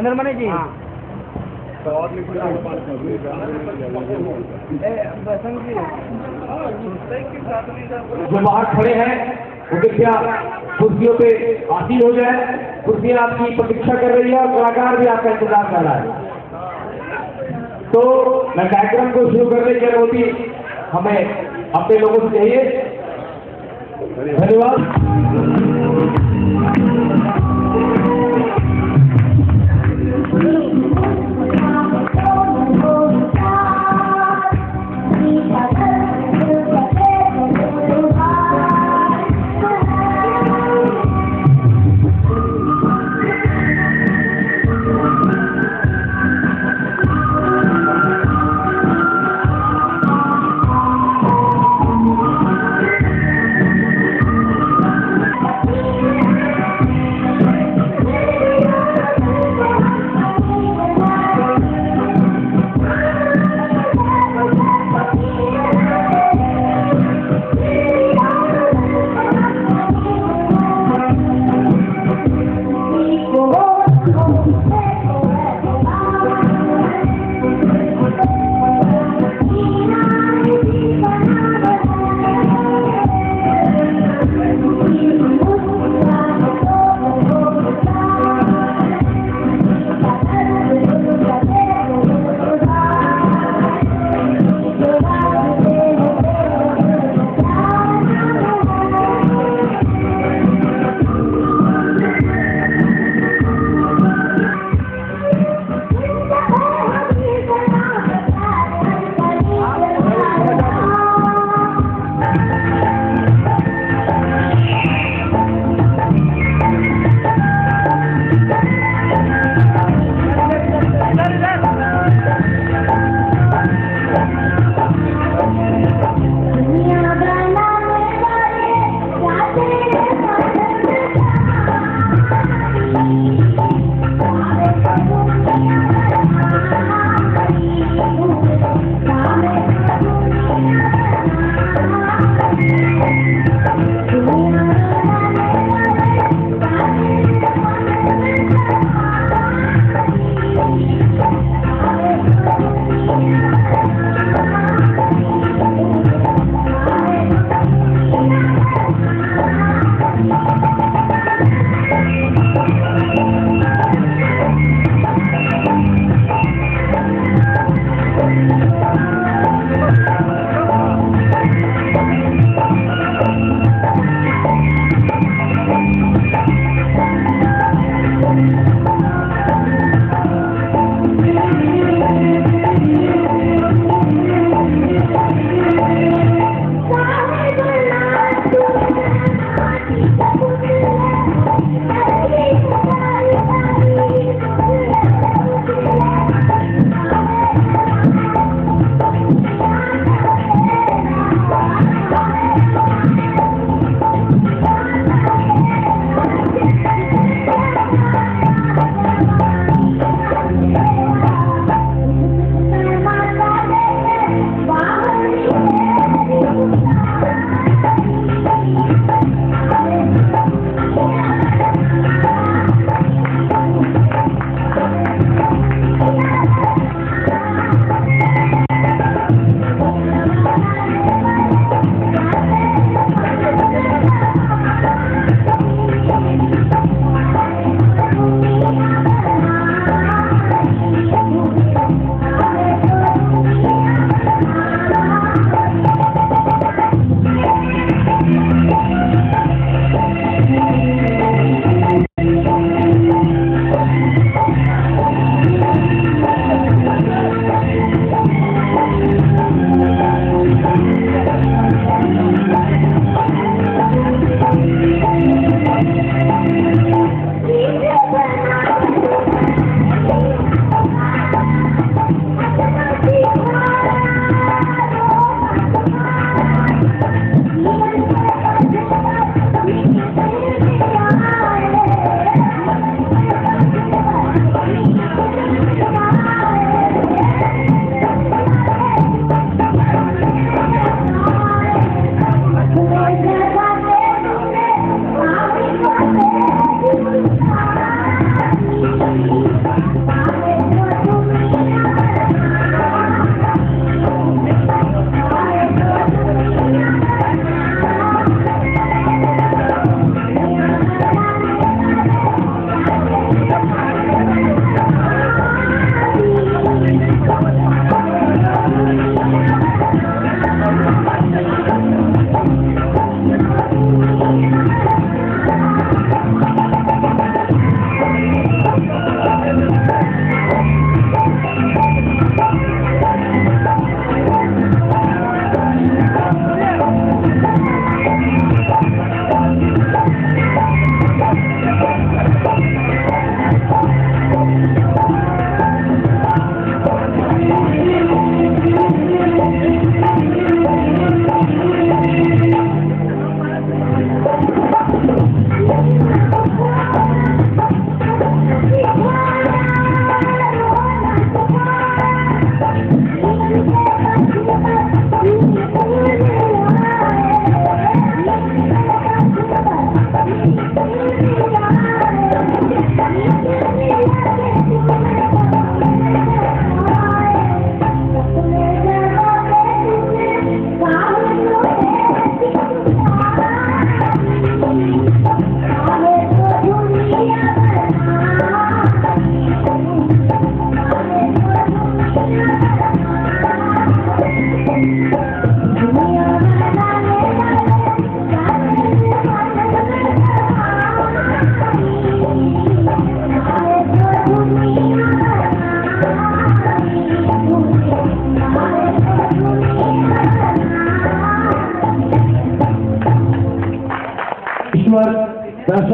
अनिर्मनी जी। जो बाहर खड़े हैं वो कृपया कुर्सियों पे आसीन हो जाए। कुर्सियां आपकी प्रतीक्षा कर रही है और कलाकार भी आपका इंतजार कर रहा है। तो मैं कार्यक्रम को शुरू करने की अनुमति हमें अपने लोगों से चाहिए। धन्यवाद।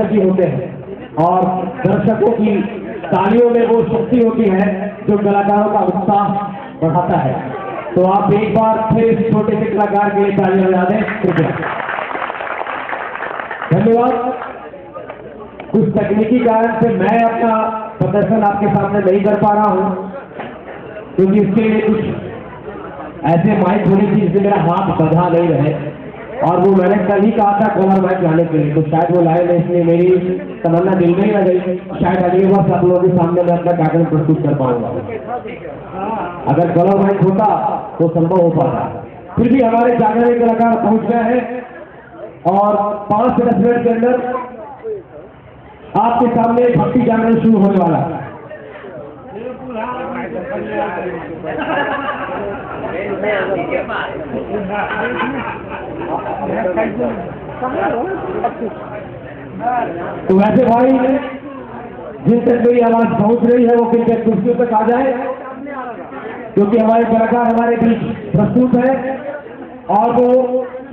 एनर्जी होते हैं और दर्शकों की तालियों में वो शक्ति होती है जो कलाकारों का उत्साह बढ़ाता है। तो आप एक बार फिर इस छोटे से कलाकार के लिए तालियां बजा दें, कृपया। धन्यवाद। कुछ तकनीकी कारण से मैं अपना प्रदर्शन आपके सामने नहीं कर पा रहा हूं, क्योंकि इसके लिए कुछ ऐसे माइक होने की जिससे मेरा हाथ बधा नहीं रहे, और वो मैंने कल ही कहा था कलर माइक लाने के लिए, तो शायद वो लाए नहीं, इसलिए मेरी तमन्ना दिल में ही रह गई। शायद अगली बार आप लोगों के सामने मैं अपना कार्यक्रम प्रस्तुत कर पाऊंगा। अगर कलर माइक होता तो संभव हो पाता। फिर भी हमारे जागरण कलाकार पहुंच गए हैं और 5 से 10 मिनट के अंदर आपके सामने भक्ति जागरण शुरू होने वाला है। तो वैसे भाई जिन तक मेरी आवाज पहुंच रही है वो कृपया कुर्सियों तक आ जाए, क्योंकि हमारे कलाकार हमारे बीच प्रस्तुत है और वो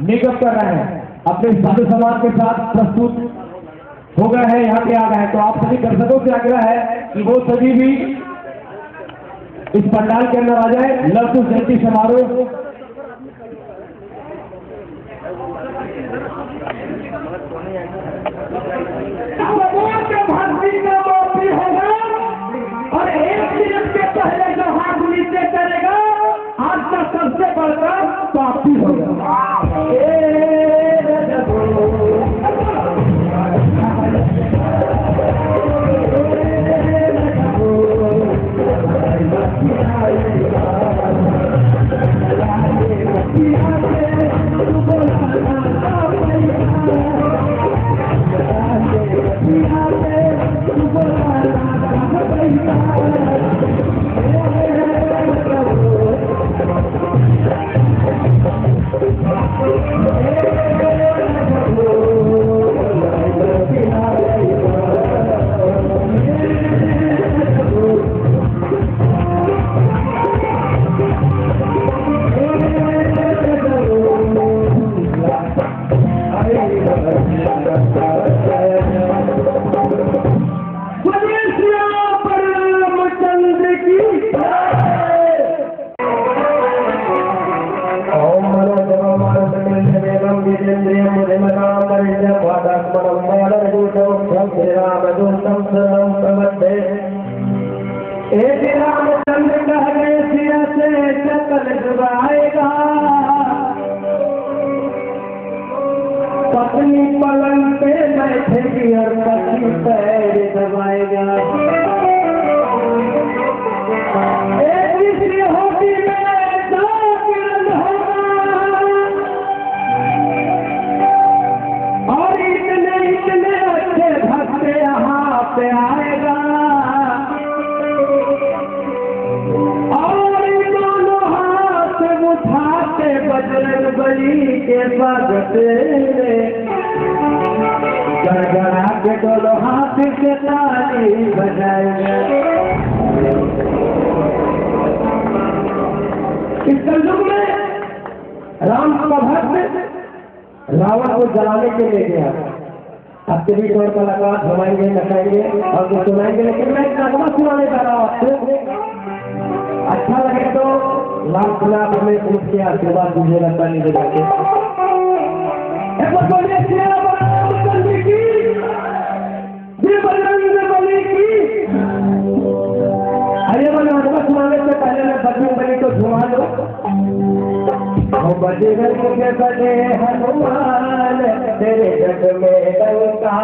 मेकअप कर रहे हैं, अपने साधु समाज के साथ प्रस्तुत हो गए हैं, यहाँ पे आ गए हैं। तो आप सभी दर्शकों से आग्रह है कि वो सभी भी इस पंडाल के अंदर आ जाए। लव टू जयंती समारोह और 1 मिनट के पहले जो हाथ नीचे करेगा आज का सबसे बड़ा प्राप्ति होगा। रामचंद्र कहने सिया से चकल डुबाएगा, पत्नी पलंग पे बैठेगी और पति पैर दबाएगा। एक दूसरी होती में 2 किरण होगा और इतने इतने अच्छे भक्त यहाँ पे आएगा और दोनों हाथ उठाते बजरंग बली के स्वागत में गड़गड़ा के दोनों हाथ से ताली बजाएगा। इस कलयुग में राम का भक्त रावण को जलाने के लिए गया। अब सभी तौर कलाकार घुमाएंगे, नचाएंगे और कुछ सुनाएंगे, लेकिन मैं एक नगमा सुनाने जा रहा हूँ आपको। अच्छा लगे तो लाल गुलाब हमें उसके आशीर्वाद दीजिएगा ताली बजा के। अरे मैं नगमा सुनाने से पहले मैं बजरंग बली को घुमा दो। बजरंग के बजे हनुमान तेरे जग में डंका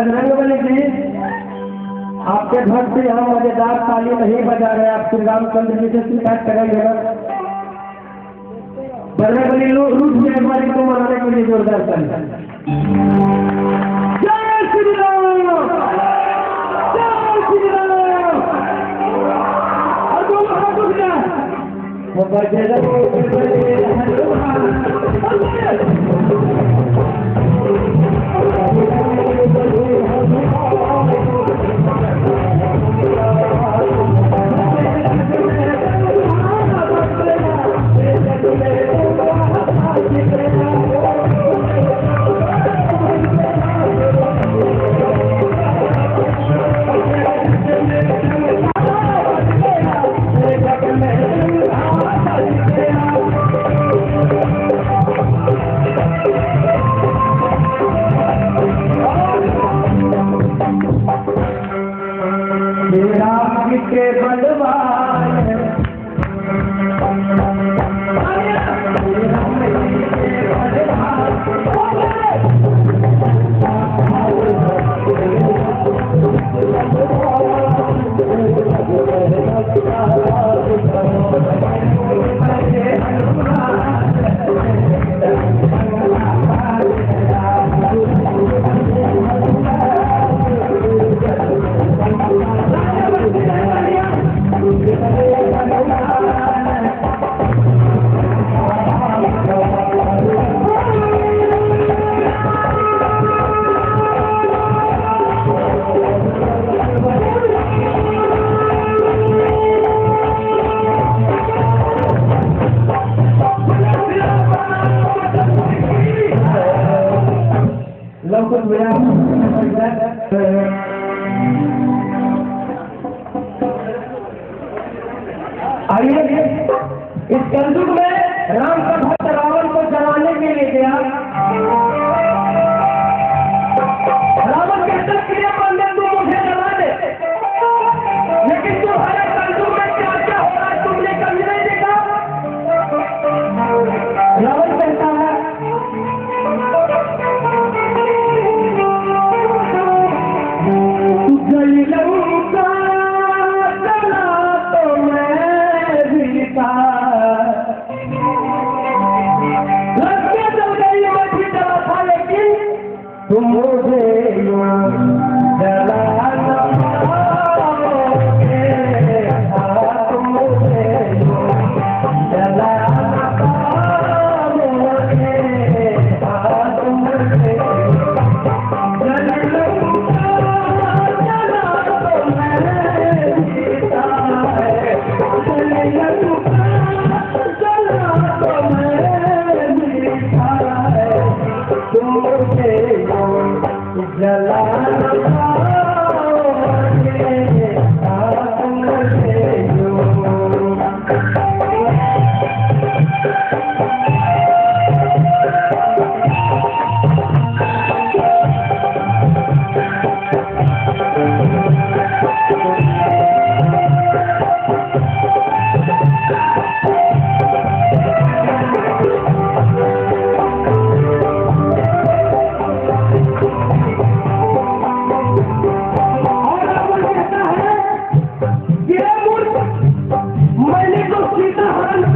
बजरंगबली जी, आपके भक्त यहाँ मजेदार ताली नहीं बजा रहे, आप श्री रामचंद्र जी से शिकायत करेंगे ना? बजरंगबली रूठ में एक बार को मनाने के लिए जोरदार ताली। जय श्री राम, जय श्री राम। और बोलो कुछ ना, वो बजरंगबली के बलवान आइए, इस कलयुग में राम का भक्त रावण को जलाने के लिए गया। रावण कहता कि बंदे तू मुझे जला दे, लेकिन तुम्हारे कलयुग में क्या क्या हो रहा है तुमने कभी नहीं देखा। रावण कहता है तुम मुझे जलाना पाओगे, तुम मुझे जलाना पाओगे, तुम मुझे जला तो मैं जीता है, जला तो मैं जीता है, तुम मुझे जलाना पाओगे, तुम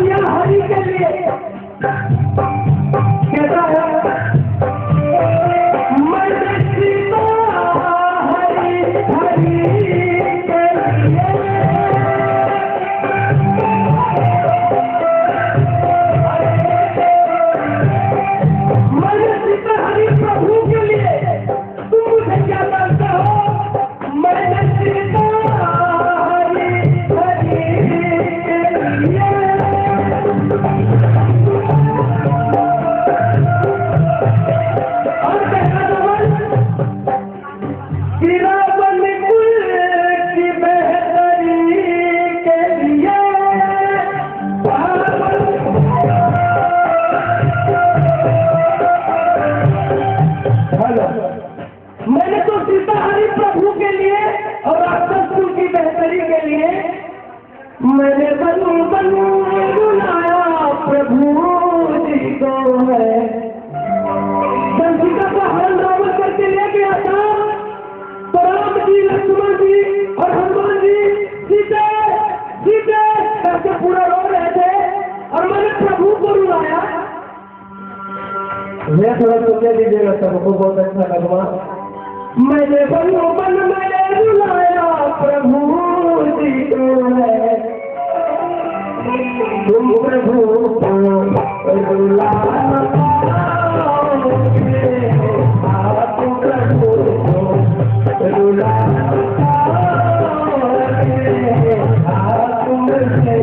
मुझे मैंने तो सीता हरि प्रभु के लिए और राक्षस की बेहतरी के लिए मैंने बुलाया प्रभु जी को है। जब सीता का हरण रावण करके ले गया था जी, लक्ष्मण जी और हनुमान जी सीते सीते करके पूरा रो रहे थे और मैंने प्रभु को रुलाया। मैं थोड़ा सुनने दीजिएगा, सबको बहुत अच्छा लगवा। मैंने बन में रुलाया प्रभु जी को है, तुम प्रभु को रुलाना आप प्रभु को रुलाना आप मुझे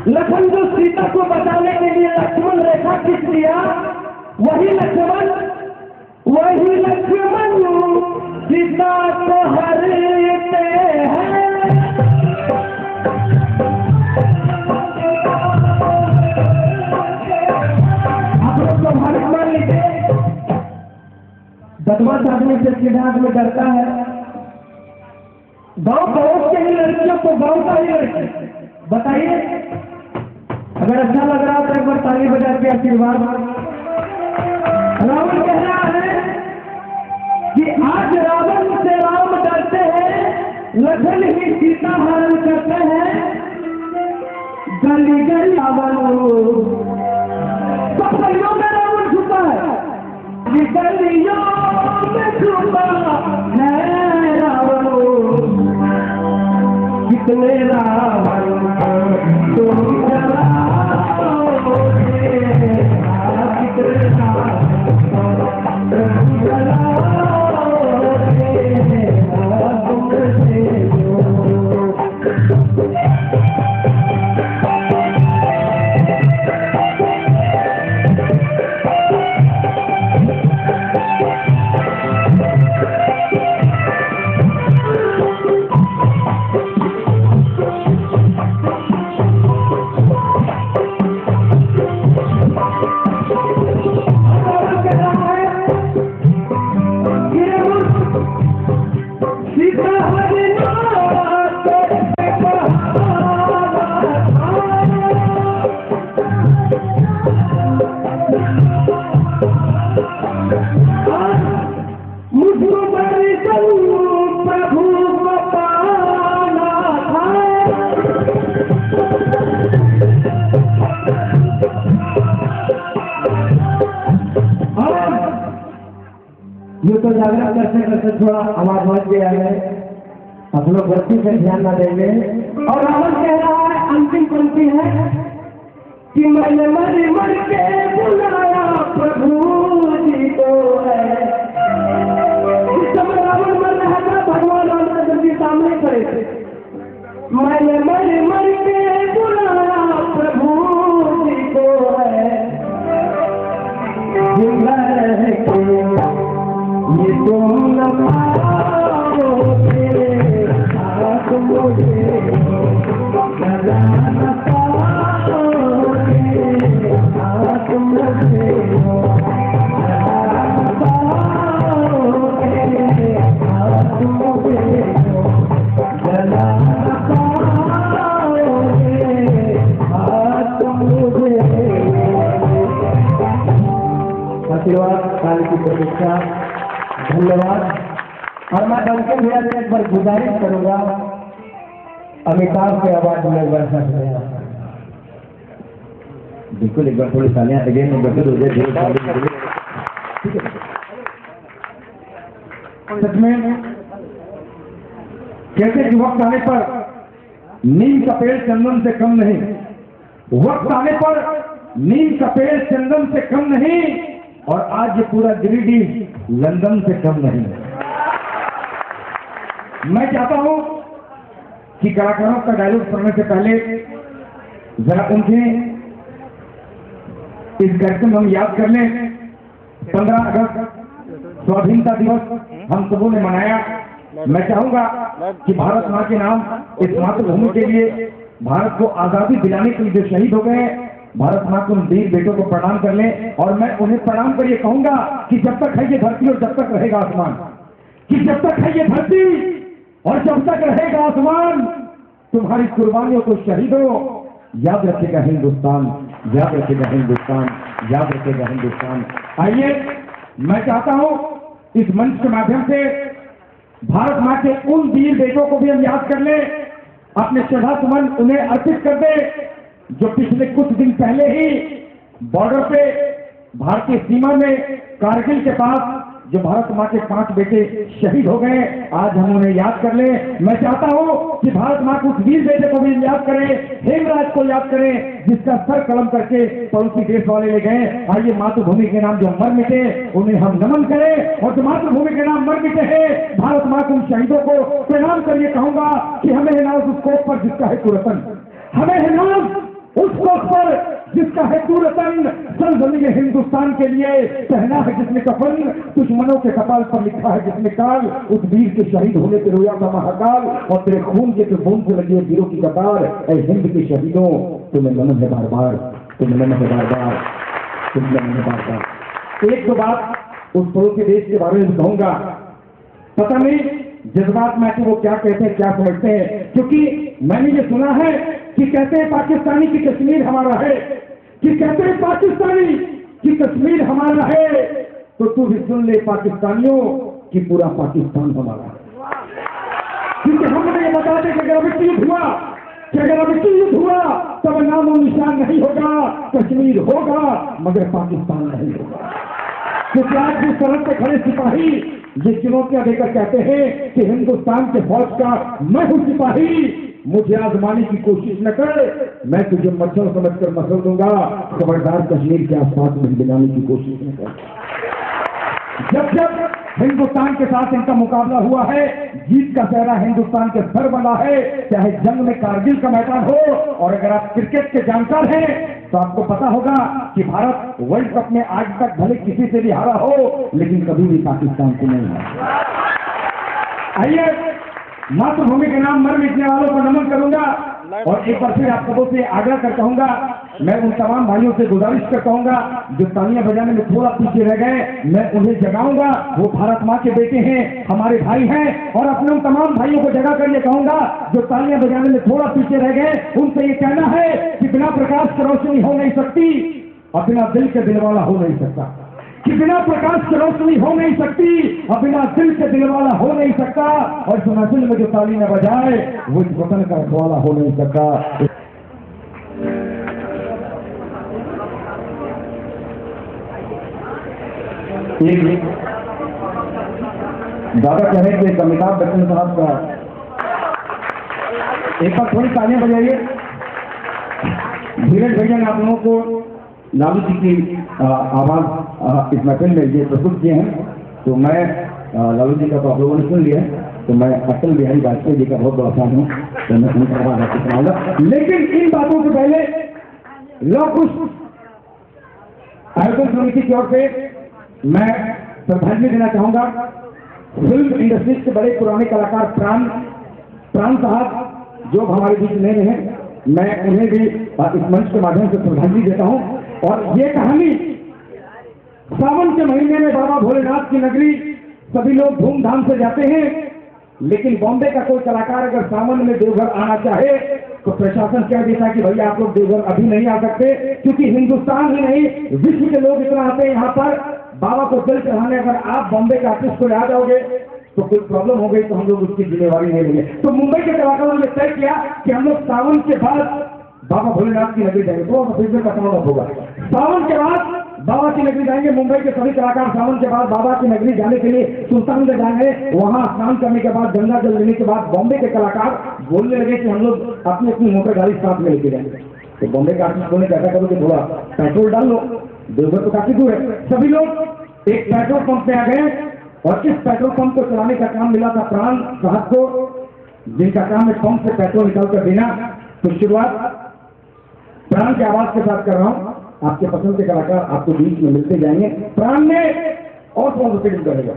लखन जो सीता को बचाने के लिए लक्ष्मण रेखा खींच दिया, वही लक्ष्मण सीता को हरते हैं। आप लोग तो भारत मान लीजिए, बदमाश आदमी से सीधा आदमी डरता है। गाँव के ही लड़कियों को गाँव का ही लड़की बताइए, अगर अच्छा लग रहा हो तो एक बार ताली बजा के आशीर्वाद। रावण कह रहा है कि आज रावण से राम डरते हैं, लखन ही सीता हरण करते हैं। गली गली रावण, सब गलियों में रावण छुपा है, गलियों में छुपा है रावण। कितने रावण तुम ये तो जागरण करते करते थोड़ा आवाज बढ़ गया है, आप लोग गलती से ध्यान न देंगे। और रावण कह रहा है, अंतिम पंक्ति है कि मैंने मर के बुलाया प्रभु जी को है। इस समय रावण मर रहा था, भगवान राम जल्दी सामने खड़े थे। मैंने मर के बुलाया प्रभु जी को है, ये तुम न पाओगे, आप मुझे सदा न पाओगे, आप मुझे सदा न पाओगे, आप मुझे सदा न पाओगे, आप मुझे। आशीर्वाद काल की प्रतीक्षा, धन्यवाद। और मैं बंकिम भैया से एक बार गुजारिश करूंगा, अमिताभ के आवाज में बढ़ सकते हैं। बिल्कुल, एक बार थोड़ी तालियां अगेन एक बार हो जाए। सच में कहते कि वक्त आने पर नीम का पेड़ चंदन से कम नहीं, वक्त आने पर नीम का पेड़ चंदन से कम नहीं, और आज ये पूरा गिरिडीह लंदन से कम नहीं। मैं चाहता हूं कि कलाकारों का डायलॉग सुनने से पहले जरा उनके इस कार्यक्रम में हम याद कर लें 15 अगस्त स्वाधीनता दिवस हम सबों ने मनाया। मैं चाहूंगा कि भारत माँ के नाम इस मातृभूमि के लिए, भारत को आजादी दिलाने के लिए जो शहीद हो गए, भारत माँ को उन वीर बेटों को प्रणाम कर लें। और मैं उन्हें प्रणाम कर ये कहूंगा कि जब तक है ये धरती और जब तक रहेगा आसमान, कि जब तक है ये धरती और जब तक रहेगा आसमान, तुम्हारी कुर्बानियों को शहीदों याद रखेगा हिंदुस्तान, याद रखेगा हिंदुस्तान, याद रखेगा हिंदुस्तान। आइए, मैं चाहता हूं इस मंच के माध्यम से भारत माँ के उन वीर बेटों को भी हम याद कर लें, अपने श्रद्धा सुमन उन्हें अर्पित कर दे जो पिछले कुछ दिन पहले ही बॉर्डर पे भारतीय सीमा में कारगिल के पास जो भारत माँ के 5 बेटे शहीद हो गए, आज हम उन्हें याद कर लें। मैं चाहता हूं कि भारत माँ को उस वीर बेटे को भी याद करें, हेमराज को याद करें जिसका सर कलम करके पड़ोसी देश वाले ले गए। आइए मातृभूमि के नाम जो मर मिटे उन्हें हम नमन करें, और जो मातृभूमि के नाम मर मिटे हैं भारत माँ के उन शहीदों को प्रणाम करिए। कहूंगा कि हमें है नाज उस कोख पर जिसका है रतन, हमें है नाज उस कोख पर जिसका है रतन, सरजमीन हिंदुस्तान के लिए पहना है जिसने कफन, दुश्मनों के कपाल पर लिखा है जिसने काल, उस वीर के शहीद होने पे रोया था महाकाल, और तेरे खून के बूंद से लगी है वीरों की कतार। ऐ हिंद के शहीदों तुम्हें नमन है बार बार, तुम्हें नमन है बार बार, तुम्हें नमन है बार बार। एक दो बात उस पड़ोसी देश के बारे में कहूंगा, पता नहीं जज्बात में वो क्या कहते हैं, क्या समझते हैं, क्योंकि मैंने ये सुना है कि कहते हैं पाकिस्तानी की कश्मीर हमारा है, कि कहते हैं पाकिस्तानी की कश्मीर हमारा है, तो तू भी सुन ले पाकिस्तानियों कि पूरा पाकिस्तान हमारा है। क्योंकि हमने ये बता दें कि अगर अभी युद्ध हुआ, कि अगर अभी युद्ध हुआ तब नामो निशान नहीं होगा, कश्मीर होगा मगर पाकिस्तान नहीं होगा। क्योंकि आज जिस तरह से खड़े सिपाही ये चुनौतियां देकर कहते हैं कि हिंदुस्तान के फौज का मैं हूं सिपाही, मुझे आजमाने की कोशिश न कर, मैं तुझे मच्छर समझकर मसल दूंगा, खबरदार कश्मीर के आसपास में दिलाने की कोशिश न कर। जब जब हिंदुस्तान के साथ इनका मुकाबला हुआ है, जीत का सेहरा हिंदुस्तान के सर बना है, चाहे जंग में कारगिल का मैदान हो। और अगर आप क्रिकेट के जानकार हैं तो आपको पता होगा कि भारत वर्ल्ड कप में आज तक भले किसी से भी हारा हो, लेकिन कभी भी पाकिस्तान से नहीं हारा। आइए, मातृभूमि के नाम मर मिटने वालों को नमन करूंगा, और एक बार फिर आप सबों से आग्रह करता हूंगा, मैं उन तमाम भाइयों से गुजारिश करता हूंगा जो तालियां बजाने में थोड़ा पीछे रह गए, मैं उन्हें जगाऊंगा। वो भारत माँ के बेटे हैं, हमारे भाई हैं, और अपने उन तमाम भाइयों को जगा कर ये कहूंगा जो तालियां बजाने में थोड़ा पीछे रह गए, उनसे ये कहना है कि बिना प्रकाश की रोशनी हो नहीं सकती और बिना दिल के दिल वाला हो नहीं सकता, कि बिना प्रकाश की रोशनी हो नहीं सकती और बिना दिल के दिल वाला हो नहीं सकता, और इस महफिल में जो ताली न बजाए वो इस वतन का रखवाला हो नहीं सकता। दादा कह रहे हैं कि अमिताभ बच्चन साहब का एक बार थोड़ी तालियां बजाइए। धीरज भैया ने आप लोगों को लालू जी की आवाज इस महफिल में ये प्रस्तुत किए हैं, तो मैं लालू जी का तो आप लोगों ने सुन लिया है, तो मैं अटल बिहारी वाजपेयी जी का बहुत बड़ा फैन हूँ, तो मैं उनका आवाज आपको सुनाऊंगा। लेकिन इन बातों से पहले लौह पुष्प आयोजन समिति की ओर से मैं श्रद्धांजलि देना चाहूंगा फिल्म इंडस्ट्रीज के बड़े पुराने कलाकार प्राण साहब जो हमारे बीच नए हैं, मैं उन्हें भी इस मंच के माध्यम से श्रद्धांजलि देता हूं। और ये कहानी सावन के महीने में बाबा भोलेनाथ की नगरी सभी लोग धूमधाम से जाते हैं, लेकिन बॉम्बे का कोई कलाकार अगर सावन में देवघर आना चाहे तो प्रशासन कह देता है कि भैया आप लोग देवघर अभी नहीं आ सकते, क्योंकि हिंदुस्तान ही नहीं विश्व के लोग इतना आते हैं यहाँ पर बाबा को जल चढ़ाने। अगर आप बॉम्बे के आर्टिस्ट को आ जाओगे तो कोई प्रॉब्लम हो गई तो हम लोग उसकी जिम्मेवारी नहीं लेंगे। तो मुंबई के कलाकारों ने तय किया कि हम लोग सावन के बाद बाबा भोलेनाथ की नगरी जाएंगे, तो फिर से कटना होगा। सावन के बाद बाबा की नगरी जाएंगे, मुंबई के सभी कलाकार सावन के बाद बाबा की नगरी जाने के लिए सुल्तानगंज जाएंगे, वहां स्नान करने के बाद गंगा जल लेने के बाद बॉम्बे के कलाकार बोलने लगे कि हम लोग अपनी अपनी मोटर गाड़ी साथ में लेके जाएंगे। तो बॉम्बे के आर्टिस्ट बोले ऐसा करो कि थोड़ा पेट्रोल डाल लो, देवघर तो काफी दूर है। सभी लोग एक पेट्रोल पंप पे आ गए, और इस पेट्रोल पंप को चलाने का काम मिला था प्राण साहब को, जिनका काम है पंप से पेट्रोल निकाल कर देना। तो शुरुआत प्राण की आवाज के साथ कर रहा हूं। आपके पसंद के कलाकार आपको बीच में मिलते जाएंगे। प्राण ने और थोड़ा फिल्म करेगा।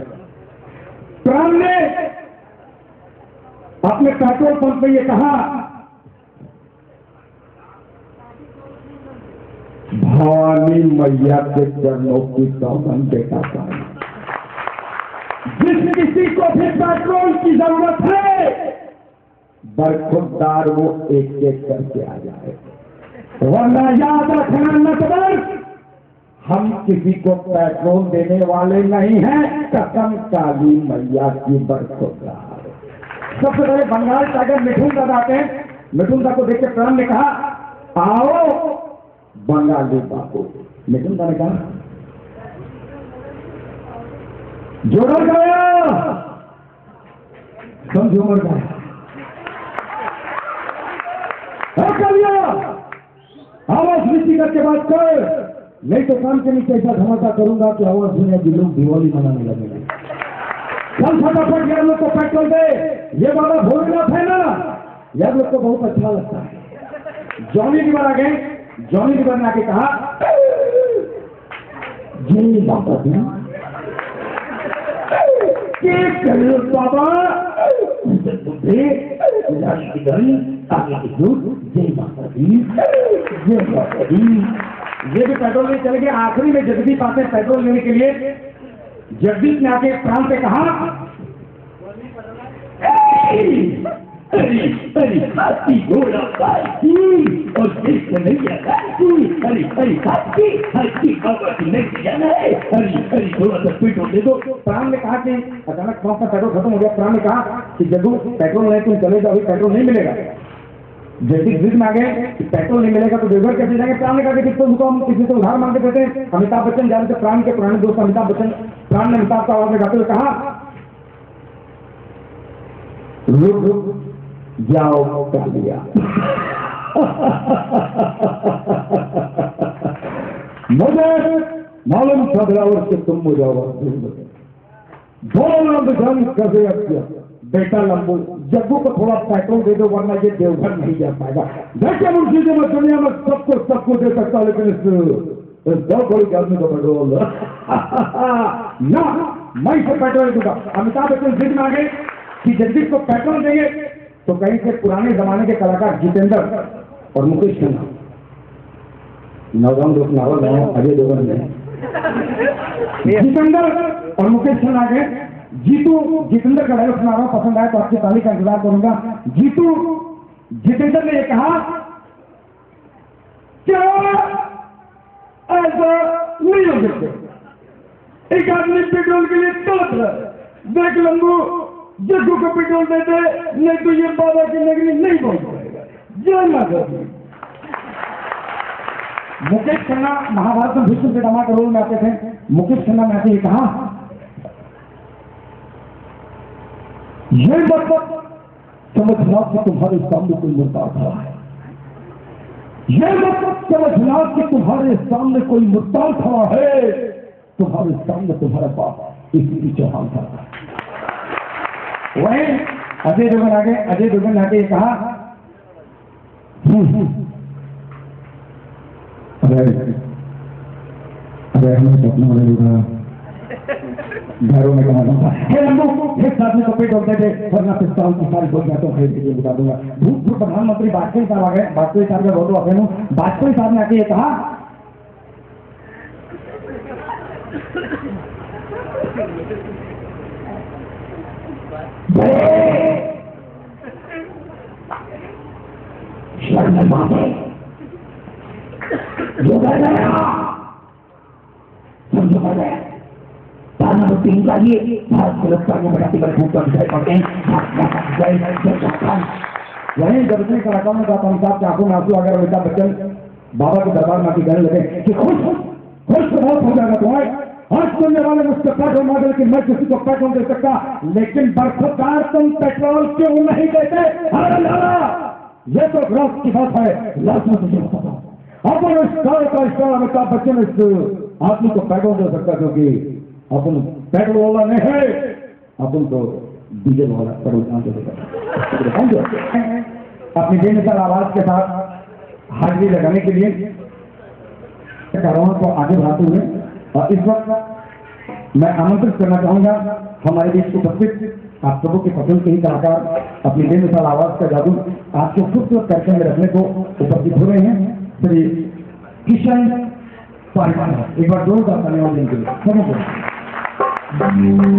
प्राण ने अपने पेट्रोल पंप में ये कहा, भवानी मैया के चरणों की सौगंध देता था, जिस किसी को भी पेट्रोल की जरूरत है बरखुरदार वो एक एक करके आ जाए, वरना याद रखना नटवर, हम किसी को पेट्रोल देने वाले नहीं हैं, कसम काली मैया की बरखुरदार। सबसे पहले बंगाल टाइगर मिठुन दादा आते हैं। मिठुन दादा को देख के प्राण ने कहा, आओ बंगाली बापू। मिठुन दादा ने कहा, जोड़ा गया समझो मर गया, आवाज नीची करके बात कर, नहीं तो काम के नीचे ऐसा धमाका करूंगा कि आवाज सुने भी लोग दिवाली मनाने लगेंगे। कल फटाफट यार लोग को पेट्रोल दे, ये वाला भोलेनाथ है ना, यार लोग को बहुत अच्छा लगता है। जॉनी लीवर आ गए। जॉनी लीवर ने आके कहा, जय बाबा दी के करो बाबा, बुद्धे लाल की गली आगे की दूध, जय माता दी, जय माता दी। ये भी पेट्रोल में चले गए। आखिरी में जगदीप आते हैं पेट्रोल लेने के लिए। जगदीप ने आके प्राण से कहा, हाथी घोड़ा बाइकी और देश में नहीं आता, हरी हरी हाथी बाबा की नहीं जाना है, हरी हरी थोड़ा सा पेट्रोल दे दो। प्राण ने कहा कि अचानक कौन सा पेट्रोल खत्म हो गया। प्राण ने कहा कि जग्गू पेट्रोल नहीं, तुम चले जाओ, पेट्रोल नहीं मिलेगा। जैसे जिद में आ गए कि पेट्रोल नहीं मिलेगा तो देवघर कैसे जाएंगे। प्राण ने कहा कि हम किसी से उधार मांग के देते हैं। अमिताभ बच्चन जा रहे थे, प्राण के पुराने दोस्त अमिताभ बच्चन। प्राण ने अमिताभ का आवाज में गाते हुए कहा, रुक रुक जाओ कर लिया। मुझे मालूम था ड्राइवर से तुम मुझे आवाज कैसे किया। बेटा लंबू, जग्गू को थोड़ा पेट्रोल दे दो वरना ये देवघर नहीं जा पाएगा। देखिए मुंशी मैं दुनिया में सबको दे सकता हूं, लेकिन इस दो कोई आदमी को पेट्रोल ना, मैं इसे पेट्रोल दूंगा। अमिताभ बच्चन जिद में आ गए कि जगदीश को पेट्रोल देंगे तो कहीं से पुराने जमाने के कलाकार जितेंद्र और मुकेश खन्ना, नौजवान दोस्त नावल है अजय देवगन ने, जितेंद्र और मुकेश खन्ना आ गए। जीतू, जितेंद्र का डायलॉग सुना रहा हूं, पसंद आया तो आपकी ताली का इंतजार करूंगा। जीतू, जितेंद्र ने यह कहा, क्या ऐसा नहीं हो सकता, एक आदमी पेट्रोल के लिए तड़प रहा है, देख लंबू जग्गू को पेट्रोल देते, नहीं तो ये बाबा की नगरी नहीं पहुंच पाएगा। जय माता दी। मुकेश खन्ना महाभारत में भीष्म के दामाद रोल में आते थे। मुकेश खन्ना ने आके कहा, ये मतलब समझना कि तुम्हारे सामने कोई मुद्दा खड़ा है, ये मतलब समझना कि तुम्हारे सामने कोई मुद्दा खड़ा है, तुम्हारे सामने तुम्हारा बाप इसी चौहान खड़ा है। वही अजय देवगन आगे, अजय देवगन ने आके कहा, अरे हमें सपना वाले लोग घरों में कहा जाता है, एक आदमी को पेट होते थे, वरना पिस्ताल की सारी बोल जाता हूँ, खरीद बता दूंगा। भूतपूर्व प्रधानमंत्री वाजपेयी साहब आ गए। वाजपेयी साहब का बहुत अफेन हूँ। वाजपेयी साहब ने आके ये कहा, तीन चाहिए भारत को लगता है बढ़ाती बढ़ पड़ते हैं। वहीं जब इतने कलाकारों ने कहा अमिताभ के आंखों में आंसू अगर अमिताभ बच्चन बाबा के दरबार में आके कहने लगे कि खुश बहुत हो जाएगा तुम्हारे आज सुनने वाले मुझसे पेट्रोल मांगे कि मैं किसी को पेट्रोल दे सकता, लेकिन बरखुरदार तुम पेट्रोल क्यों नहीं देते? अरे लाला, ये तो ग्राफ की बात है। लास्ट में तुझे बताता हूं, अपन स्टार अमिताभ बच्चन इस आदमी को पेट्रोल दे सकता, क्योंकि अपन पेट्रोल वाला नहीं है, अपन तो डीजल वाला पेट्रोल दे सकता। अपनी बेमिसाल आवाज के साथ हाजिरी लगाने के लिए कार्यक्रमों को आगे बढ़ाते हुए और इस वक्त मैं आमंत्रित करना चाहूंगा हमारे बीच उपस्थित आप सबों के पसंद के ही कलाकार अपनी बेमिसाल आवाज का जादू आपके खूबसूरत कार्यक्रम में रखने को उपस्थित हो रहे हैं श्री किशन पारिवान। एक बार जोरदार धन्यवाद देने के लिए समझ धन्यवाद।